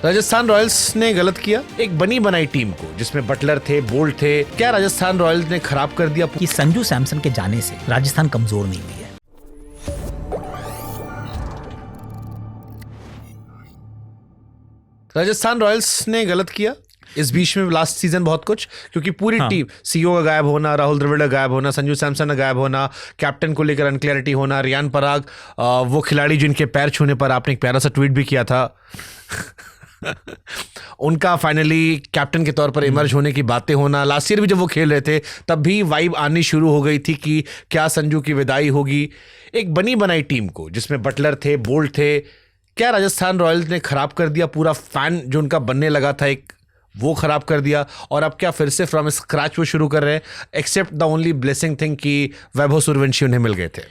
Rajasthan Royals ने गलत किया एक बनी बनाई टीम को जिसमें बटलर थे, बोल्ट थे। क्या राजस्थान रॉयल्स ने खराब कर दिया? कि संजू सैमसन के जाने से राजस्थान कमजोर नहीं हुई है। राजस्थान रॉयल्स ने गलत किया इस बीच में लास्ट सीजन बहुत कुछ, क्योंकि पूरी टीम, सीईओ का गायब होना, राहुल द्रविड़ का गायब होना, संजू सैमसन का गायब होना, कैप्टन को लेकर अनक्लैरिटी होना, रियान पराग वो खिलाड़ी जिनके पैर छूने पर आपने एक प्यारा सा ट्वीट भी किया था उनका फाइनली कैप्टन के तौर पर इमर्ज होने की बातें होना। लास्ट ईयर भी जब वो खेल रहे थे तब भी वाइब आनी शुरू हो गई थी कि क्या संजू की विदाई होगी। एक बनी बनाई टीम को जिसमें बटलर थे, बोल्ट थे, क्या राजस्थान रॉयल्स ने खराब कर दिया? पूरा फैन जो उनका बनने लगा था एक, वो खराब कर दिया। और अब क्या फिर से फ्रॉम स्क्रैच वो शुरू कर रहे हैं? Except the only blessing thing कि वैभव सूर्यवंशी उन्हें मिल गए थे।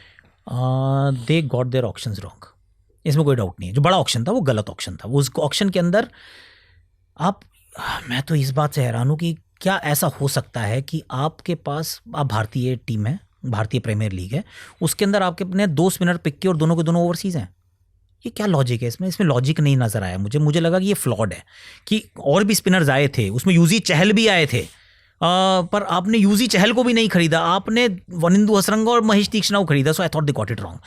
They got their options wrong, इसमें कोई डाउट नहीं है। जो बड़ा ऑप्शन था वो गलत ऑप्शन था। वो उस ऑप्शन के अंदर मैं तो इस बात से हैरान हूँ कि क्या ऐसा हो सकता है कि आपके पास, आप भारतीय टीम है, भारतीय प्रीमियर लीग है, उसके अंदर आपके अपने 2 स्पिनर पिक किए और दोनों के दोनों ओवरसीज हैं। ये क्या लॉजिक है इसमें लॉजिक नहीं नजर आया मुझे लगा कि ये फ्लॉड है कि और भी स्पिनर्स आए थे, उसमें यूजी चहल भी आए थे, पर आपने यूजी चहल को भी नहीं खरीदा, आपने वनिंदु हसरंगा और महेश तीक्ष्णा को खरीदा। So I thought they got it wrong.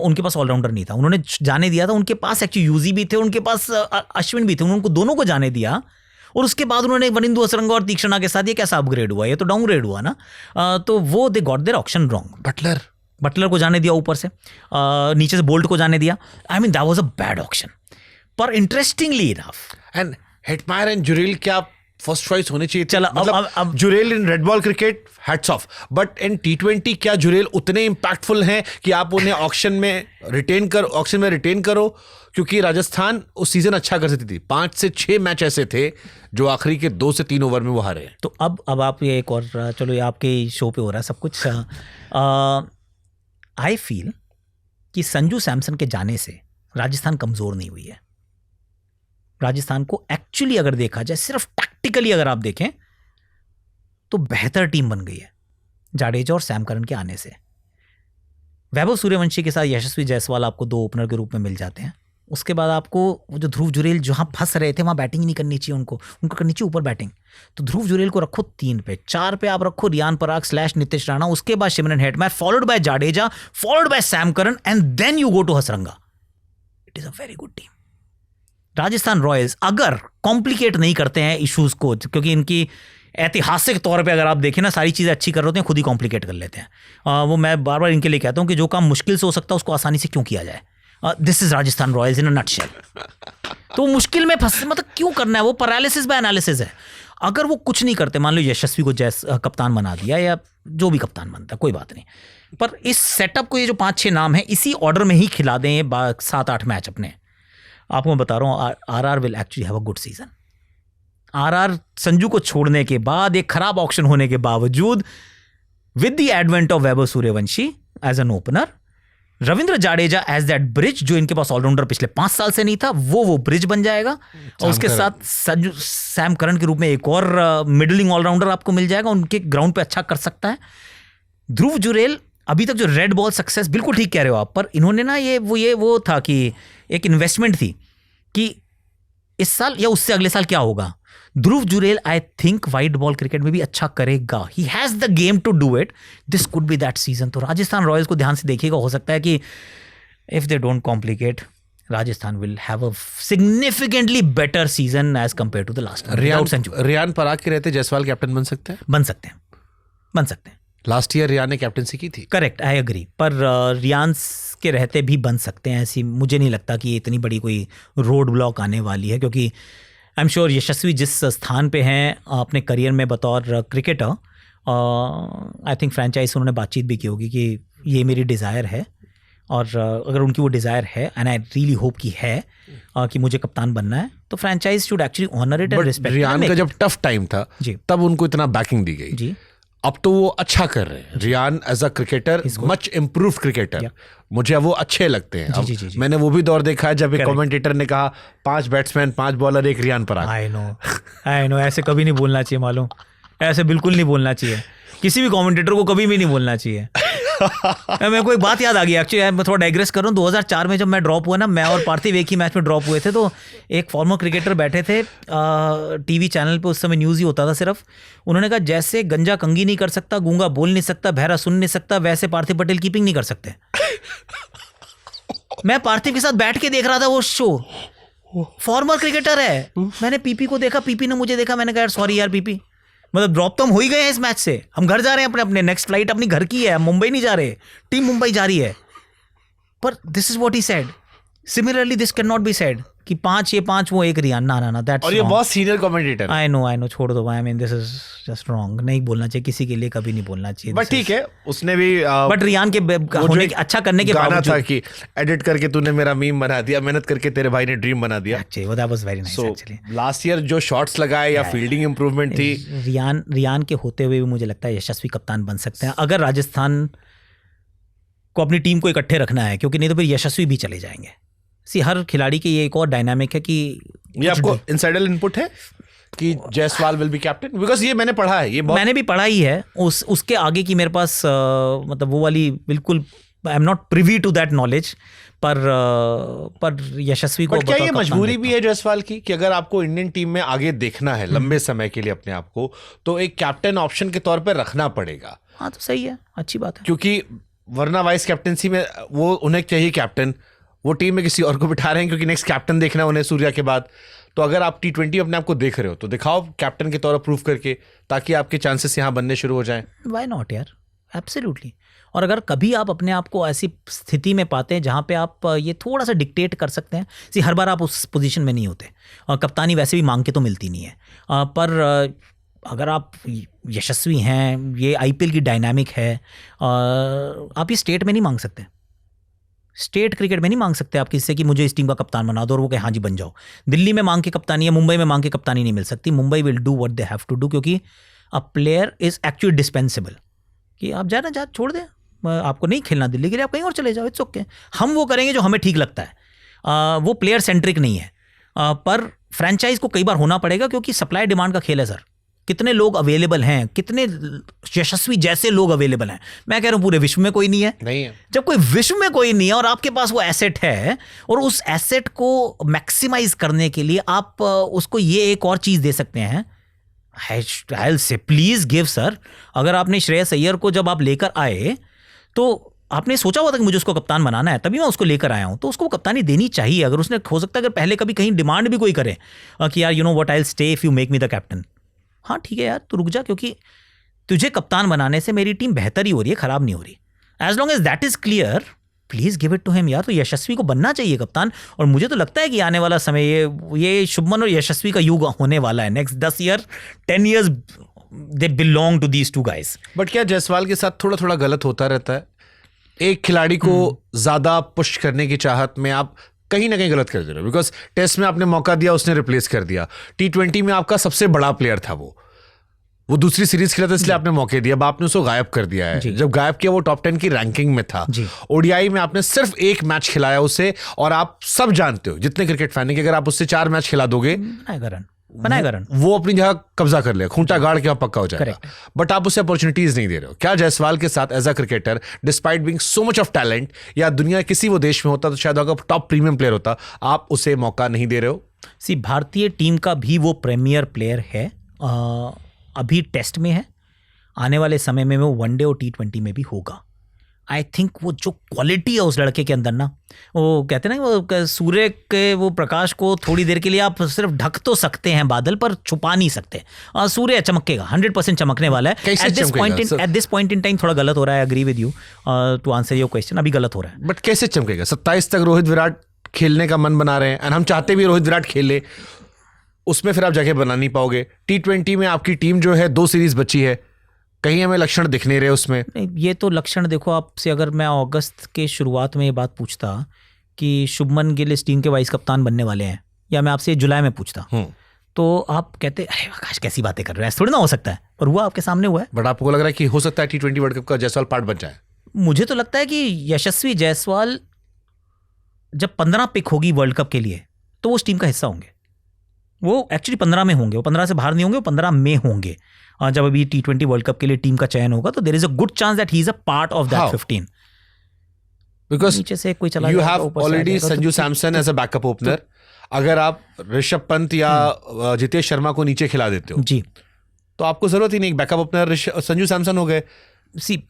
उनके पास ऑलराउंडर नहीं था, उन्होंने जाने दिया था। उनके पास एक्चुअली यूजी भी थे, उनके पास अश्विन भी थे, उनको दोनों को जाने दिया और उसके बाद उन्होंने वनिंदु हसरंगा और तीक्ष्णा के साथ ये कैसा अपग्रेड हुआ? ये तो डाउनग्रेड हुआ ना। तो वो they got their option wrong. Buttler को जाने दिया ऊपर से, नीचे से बोल्ट को जाने दिया। I mean that was a bad option. पर interestingly enough and Hetmyer and Jurel क्या फर्स्ट चॉइस होनी चाहिए? चला अब Jurel in red ball cricket hats off, but in T20 क्या जुरेल उतने इंपैक्टफुल हैं कि आप उन्हें ऑक्शन में रिटेन करो? क्योंकि राजस्थान उस सीजन अच्छा कर सकती थी। 5 से 6 मैच ऐसे थे जो आखिरी के 2 से 3 ओवर में वो हारे। तो अब आप ये एक और, चलो ये आपके शो पे हो रहा है सब कुछ। आई फील कि संजू सैमसन के जाने से राजस्थान कमजोर नहीं हुई है। राजस्थान को एक्चुअली अगर देखा जाए, सिर्फ टैक्टिकली अगर आप देखें तो बेहतर टीम बन गई है जाडेजा और सैम करन के आने से। वैभव सूर्यवंशी के साथ यशस्वी जायसवाल आपको 2 ओपनर के रूप में मिल जाते हैं। उसके बाद आपको वो जो ध्रुव जुरेल जहां फंस रहे थे वहां बैटिंग ही नहीं करनी चाहिए, उनको करनी चाहिए ऊपर बैटिंग। तो ध्रुव जुरेल को रखो 3 पे, 4 पे आप रखो रियान पराग / नीतीश राणा, उसके बाद Shimron Hetmyer, followed by Jadeja, followed by Sam Curran, and then you go to Hasaranga. It is a very good team. Rajasthan Royals अगर कॉम्प्लिकेट नहीं करते हैं इश्यूज को, क्योंकि इनकी ऐतिहासिक तौर पे अगर आप देखें ना, सारी चीज़ें अच्छी कर रहे होते हैं, खुद ही कॉम्प्लिकेट कर लेते हैं। वो मैं बार बार इनके लिए कहता हूँ कि जो काम मुश्किल से हो सकता है उसको आसानी से क्यों किया जाए। This is Rajasthan Royals in a nutshell. तो मुश्किल में फंस, मतलब क्यों करना है? वो पैरालिसिस बाय एनालिसिस है। अगर वो कुछ नहीं करते, मान लो यशस्वी को कप्तान बना दिया या जो भी कप्तान बनता है, कोई बात नहीं, पर इस सेटअप को ये जो 5-6 नाम है इसी ऑर्डर में ही खिला दें 7-8 मैच अपने। आपको मैं बता रहा हूँ, RR will actually have a good season. RR Sanju को छोड़ने के बाद, एक खराब ऑप्शन होने के बावजूद, with the advent of Vaibhav Suryavanshi as an opener, Ravindra Jadeja as that bridge, जो इनके पास ऑलराउंडर पिछले 5 साल से नहीं था, वो ब्रिज बन जाएगा। और उसके साथ सैम करन के रूप में एक और मिडलिंग ऑलराउंडर आपको मिल जाएगा, उनके ग्राउंड पे अच्छा कर सकता है। ध्रुव जुरेल अभी तक जो रेड बॉल सक्सेस, बिल्कुल ठीक कह रहे हो आप, पर इन्होंने ना वो था कि एक इन्वेस्टमेंट थी कि इस साल या उससे अगले साल क्या होगा। Dhruv Jurel I think white ball cricket में भी अच्छा करेगा। He has the game to do it. This could be that season. तो राजस्थान रॉयल्स को ध्यान से देखिएगा, हो सकता है कि if they don't complicate, Rajasthan will have a significantly better season as compare to the last. Riyan Parag के रहते जायसवाल कैप्टन बन सकते हैं। लास्ट ईयर रियान ने कैप्टनसी की थी। Correct, I agree. पर रियान के रहते भी बन सकते हैं। ऐसी मुझे नहीं लगता कि इतनी बड़ी कोई रोड ब्लॉक आने वाली है, क्योंकि आई एम श्योर यशस्वी जिस स्थान पे हैं अपने करियर में बतौर क्रिकेटर, आई थिंक फ्रेंचाइज से उन्होंने बातचीत भी की होगी कि ये मेरी डिज़ायर है, और अगर उनकी वो डिज़ायर है, एंड आई रियली होप कि है, कि मुझे कप्तान बनना है, तो franchise should actually honour it and respect. Riyan का जब टफ टाइम था तब उनको इतना बैकिंग दी गई जी। अब तो वो अच्छा कर रहे हैं। Riyan as a cricketer, much improve cricketer, मुझे वो अच्छे लगते हैं। जी। मैंने वो भी दौर देखा है जब एक कमेंटेटर ने कहा 5 batsman 5 bowler 1 Riyan Parag. I know ऐसे कभी नहीं बोलना चाहिए, मालूम, ऐसे बिल्कुल नहीं बोलना चाहिए। किसी भी कमेंटेटर को कभी भी नहीं बोलना चाहिए। मेरे को एक बात याद आ गई एक्चुअली, मैं थोड़ा डाइग्रेस कर रहा हूँ। 2004 में जब मैं ड्रॉप हुआ ना, मैं और पार्थिव एक ही मैच में ड्रॉप हुए थे, तो एक फॉर्मर क्रिकेटर बैठे थे टीवी चैनल पे, उस समय न्यूज़ ही होता था सिर्फ। उन्होंने कहा जैसे गंजा कंगी नहीं कर सकता, गूंगा बोल नहीं सकता, बहरा सुन नहीं सकता, वैसे पार्थिव पटेल कीपिंग नहीं कर सकते। मैं पार्थिव के साथ बैठ के देख रहा था वो शो, फॉर्मर क्रिकेटर है। मैंने पीपी को देखा, पीपी ने मुझे देखा, मैंने कहा यार सॉरी यार पीपी, मतलब ड्रॉप तो हम हो ही गए हैं इस मैच से, हम घर जा रहे हैं अपने अपने, नेक्स्ट फ्लाइट अपनी घर की है, हम मुंबई नहीं जा रहे, टीम मुंबई जा रही है। पर this is what he said. Similarly this can not be said कि 5 ये 5 वो 1 रियान, ना ना ना, दैट्स और ये बहुत सीनियर कमेंटेटर। आई नो, छोड़ दो भाई, I mean this is just wrong. नहीं बोलना चाहिए किसी के लिए, कभी नहीं बोलना चाहिए। बट ठीक है, उसने भी बट रियान के होने के अच्छा करने के गाना बावजूद था कि एडिट करके तूने मेरा मीम बना दिया, मेहनत करके तेरे भाई ने ड्रीम बना दिया। Actually that was very nice actually. Last year जो शॉट्स लगाए या फील्डिंग इंप्रूवमेंट थी, रियान के होते हुए भी मुझे लगता है यशस्वी कप्तान बन सकते हैं, अगर राजस्थान को अपनी टीम को इकट्ठे रखना है, क्योंकि नहीं तो फिर यशस्वी भी चले जाएंगे। हर खिलाड़ी के ये एक और डायनामिक है कि ये आपको इनसाइडर इनपुट है कि Jaiswal will be captain, because ये मैंने पढ़ा है, ये मैंने भी पढ़ा ही है। उसके आगे की मेरे पास मतलब वो वाली बिल्कुल I am not privy to that knowledge, पर यशस्वी को क्या ये मजबूरी भी है जायसवाल की कि अगर आपको इंडियन टीम में आगे देखना है लंबे समय के लिए अपने आप को, तो एक कैप्टन ऑप्शन के तौर पर रखना पड़ेगा? हाँ तो सही है, अच्छी बात है, क्योंकि वरना वाइस कैप्टनसी में वो उन्हें चाहिए कैप्टन, वो टीम में किसी और को बिठा रहे हैं क्योंकि नेक्स्ट कैप्टन देखना है उन्हें सूर्या के बाद। तो अगर आप T20 अपने आप को देख रहे हो तो दिखाओ कैप्टन के तौर पर प्रूव करके, ताकि आपके चांसेस यहाँ बनने शुरू हो जाएं। व्हाई नॉट यार, एब्सोल्युटली। और अगर कभी आप अपने आप को ऐसी स्थिति में पाते हैं जहाँ पे आप ये थोड़ा सा डिक्टेट कर सकते हैं, हर बार आप उस पोजीशन में नहीं होते, और कप्तानी वैसे भी मांग के तो मिलती नहीं है, पर अगर आप यशस्वी हैं, ये IPL की डायनामिक है, आप ये स्टेट में नहीं मांग सकते, स्टेट क्रिकेट में नहीं मांग सकते आप किसी से कि मुझे इस टीम का कप्तान बना दो और वो कहे हाँ जी बन जाओ। दिल्ली में मांग के कप्तानी या मुंबई में मांग के कप्तानी नहीं मिल सकती। Mumbai will do what they have to do, क्योंकि a player is actually dispensable, कि आप जाना जा छोड़ दें, आपको नहीं खेलना दिल्ली के लिए, आप कहीं और चले जाओ, इट्स ओके, हम वो करेंगे जो हमें ठीक लगता है। वो प्लेयर सेंट्रिक नहीं है, पर फ्रेंचाइज को कई बार होना पड़ेगा, क्योंकि सप्लाई डिमांड का खेल है सर। कितने लोग अवेलेबल हैं, कितने यशस्वी जैसे लोग अवेलेबल हैं, मैं कह रहा हूं पूरे विश्व में कोई नहीं है। जब कोई विश्व में कोई नहीं है और आपके पास वो एसेट है, और उस एसेट को मैक्सिमाइज करने के लिए आप उसको ये एक और चीज दे सकते हैं, आई से प्लीज गिव सर। अगर आपने श्रेयस अय्यर को जब आप लेकर आए तो आपने सोचा हुआ था कि मुझे उसको कप्तान बनाना है, तभी मैं उसको लेकर आया हूं, तो उसको कप्तानी देनी चाहिए। अगर उसने, हो सकता है अगर पहले कभी कहीं डिमांड भी कोई करे कि यार you know what, I will stay if you make me the captain, हाँ ठीक है यार तू रुक जा, क्योंकि तुझे कप्तान बनाने से मेरी टीम बेहतर ही हो रही है, खराब नहीं हो रही। As long as that is clear, please give it to him यार। तो यशस्वी को बनना चाहिए कप्तान, और मुझे तो लगता है कि आने वाला समय ये शुभमन और यशस्वी का युग होने वाला है। Next 10 year 10 years they belong to these two guys. But क्या जायसवाल के साथ थोड़ा थोड़ा गलत होता रहता है? एक खिलाड़ी को ज्यादा पुश करने की चाहत में आप कहीं ना कहीं गलत कर दे रहे हो, बिकॉज टेस्ट में आपने मौका दिया, उसने रिप्लेस कर दिया। T20 में आपका सबसे बड़ा प्लेयर था, वो दूसरी सीरीज खेला था, इसलिए आपने मौके दिया, अब आपने उसको गायब कर दिया है। जब गायब किया वो टॉप 10 की रैंकिंग में था। ODI में आपने सिर्फ 1 मैच खिलाया उसे, और आप सब जानते हो जितने क्रिकेट फैन है कि अगर आप उससे 4 मैच खिला दोगे बनाएगा रन, वो अपनी जगह कब्जा कर लेगा, खूंटा गाड़ के पक्का हो जाएगा। बट आप उसे अपॉर्चुनिटीज नहीं दे रहे हो। क्या जायसवाल के साथ as a cricketer, despite being so much of talent, या दुनिया किसी वो देश में होता तो शायद अगर टॉप प्रीमियम प्लेयर होता, आप उसे मौका नहीं दे रहे हो? भारतीय टीम का भी वो प्रीमियर प्लेयर है, अभी टेस्ट में है, आने वाले समय में वो वनडे और T20 में भी होगा। आई थिंक वो जो क्वालिटी है उस लड़के के अंदर ना, वो कहते हैं ना वो सूर्य के वो प्रकाश को थोड़ी देर के लिए आप सिर्फ ढक तो सकते हैं बादल, पर छुपा नहीं सकते। सूर्य चमकेगा, 100% चमकने वाला है। At this point in time थोड़ा गलत हो रहा है, agree with you to answer your question, अभी गलत हो रहा है। बट कैसे चमकेगा? 27 तक रोहित विराट खेलने का मन बना रहे हैं, एंड हम चाहते भी रोहित विराट खेले, उसमें फिर आप जगह बना नहीं पाओगे। T20 में आपकी टीम जो है 2 सीरीज बची है, कहीं हमें लक्षण दिख नहीं रहे उसमें। ये तो लक्षण देखो, आपसे अगर मैं अगस्त के शुरुआत में ये बात पूछता कि शुभमन गिल इस टीम के वाइस कप्तान बनने वाले हैं, या मैं आपसे जुलाई में पूछता, तो आप कहते अरे आकाश कैसी बातें कर रहे हैं, थोड़ी ना हो सकता है, पर हुआ आपके सामने हुआ है। बट आपको लग रहा है कि हो सकता है T20 वर्ल्ड कप का जायसवाल पार्ट बन जाए? मुझे तो लगता है कि यशस्वी जायसवाल जब 15 पिक होगी वर्ल्ड कप के लिए, तो वो उस टीम का हिस्सा होंगे। वो एक्चुअली 15 में होंगे, वो 15 से बाहर नहीं होंगे, वो 15 में होंगे। जब अभी T20 वर्ल्ड कप के लिए टीम का चयन होगा तो there is a good chance that he is a part of that 15। Because नीचे से कोई चला यू जाएगा, हैव ऊपर से आ ऑलरेडी जाएगा, Sanju Samson as a backup opener. अगर आप ऋषभ पंत या जितेश शर्मा को नीचे खिला देते हो जी, तो आपको जरूरत ही नहीं। बैकअप ओपनर संजू सैमसन हो गए।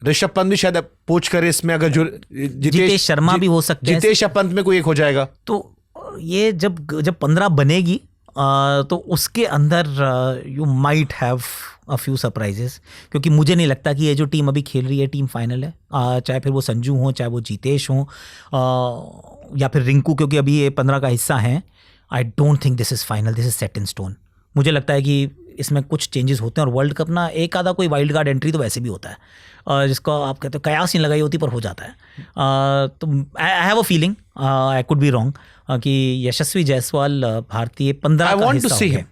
ऋषभ पंत भी शायद पोच करे इसमें, अगर जो जितेश शर्मा भी हो सकते हैं, जितेश या पंत में कोई एक हो जाएगा। तो ये जब 15 बनेगी तो उसके अंदर you might have a few surprises, क्योंकि मुझे नहीं लगता कि ये जो टीम अभी खेल रही है टीम फाइनल है, चाहे फिर वो संजू हो, चाहे वो जितेश हो, या फिर रिंकू, क्योंकि अभी ये 15 का हिस्सा है। I don't think this is final, this is set in stone. मुझे लगता है कि इसमें कुछ चेंजेस होते हैं, और वर्ल्ड कप ना एक आधा कोई वाइल्ड कार्ड एंट्री तो वैसे भी होता है, जिसको आप कहते हो कयास नहीं लगाई होती पर हो जाता है। तो I have a feeling, I could be wrong, कि यशस्वी जायसवाल भारतीय 15 का हिस्सा हो गए।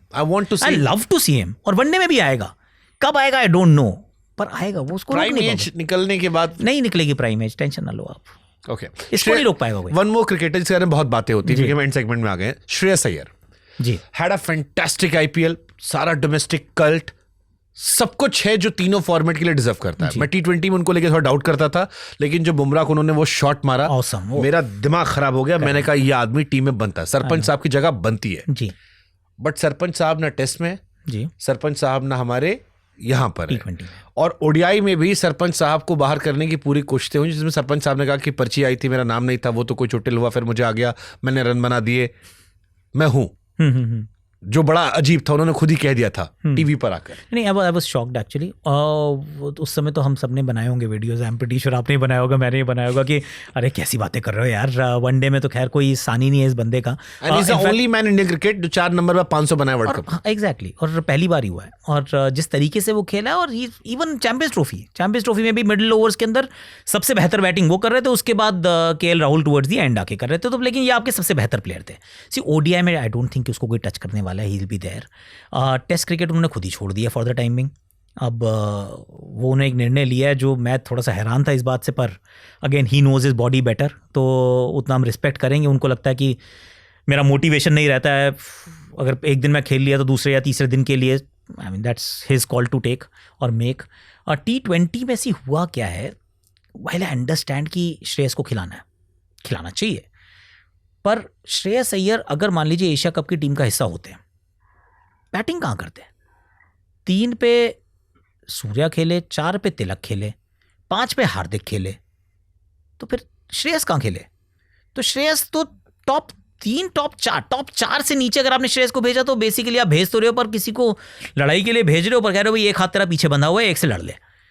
I love to see him, और वनडे में भी आएगा। कब आएगा आई डोंट नो, पर आएगा वो। उसको प्राइम एज निकलने के बाद नहीं निकलेगी प्राइम एज, टेंशन ना लो आप। ओके, इसको नहीं रोक पाएगा कोई। वन मोर क्रिकेटर जिसके बारे में बहुत बातें होती है, क्योंकि हम एंड सेगमेंट में आ गए। श्रेयस अय्यर जी हैड अ फैंटास्टिक IPL, सारा डोमेस्टिक कल्ट, सब कुछ है जो तीनों फॉर्मेट के लिए डिजर्व करता है। मैं T20 में उनको लेके थोड़ा डाउट करता था, लेकिन जो बुमराह को उन्होंने वो शॉट मारा, awesome, मेरा दिमाग खराब हो गया। मैंने कहा ये आदमी टीम में बनता है, सरपंच साहब की जगह बनती है जी। बट सरपंच साहब ना टेस्ट में जी, सरपंच साहब ना हमारे यहाँ पर है। T20 और ODI में भी सरपंच साहब को बाहर करने की पूरी कोशिशें हुई, जिसमें सरपंच साहब ने कहा कि पर्ची आई थी, मेरा नाम नहीं था, वो तो कोई चोटिल हुआ, फिर मुझे आ गया, मैंने रन बना दिए, मैं हूँ। जो बड़ा अजीब था, उन्होंने खुद ही कह दिया था टीवी पर आकर। नहीं, आई वाज शॉक्ड एक्चुअली। उस समय तो हम सब ने बनाए होंगे videos, I am pretty sure आपने बनाया होगा, मैंने बनाया होगा कि अरे कैसी बातें कर रहे हो यार, वनडे में तो खैर कोई सानी नहीं है इस बंदे का। And he is the only man in Indian cricket जो 4 नंबर पर 500 बनाया वर्ल्ड कप। एग्जैक्टली, और पहली बार ही हुआ है, और जिस तरीके से वो खेला है, और इवन चैंपियंस ट्रॉफी में भी मिडिल ओवर्स के अंदर सबसे बेहतर बैटिंग वो कर रहे थे, उसके बाद KL Rahul towards the and आके कर रहे थे, तो लेकिन ये आपके सबसे बेहतर प्लेयर थे। सी ODI में आई डोंट थिंक उसको कोई टच करने वाला है, he will be there. Test cricket उन्होंने खुद ही छोड़ दिया फॉर द टाइमिंग। अब वो उन्होंने एक निर्णय लिया है जो मैं थोड़ा सा हैरान था इस बात से, पर again he knows his body better, तो उतना हम रिस्पेक्ट करेंगे। उनको लगता है कि मेरा मोटिवेशन नहीं रहता है, अगर एक दिन मैं खेल लिया तो दूसरे या तीसरे दिन के लिए, I mean that's his call to take और मेक। और T20 में ऐसी हुआ क्या है, व्हाइल आई अंडरस्टैंड कि श्रेयस को खिलाना चाहिए, पर श्रेयस अय्यर अगर मान लीजिए एशिया कप की टीम का हिस्सा होते हैं, बैटिंग कहाँ करते हैं? 3 पे सूर्या खेले, 4 पे तिलक खेले, 5 पे हार्दिक खेले, तो फिर श्रेयस कहाँ खेले? तो श्रेयस तो टॉप 4 से नीचे अगर आपने श्रेयस को भेजा तो बेसिकली आप भेज तो रहे हो, पर किसी को लड़ाई के लिए भेज रहे हो, पर कह रहे हो भाई एक हाथ तेरा पीछे बंधा हुआ है, एक से लड़ ले।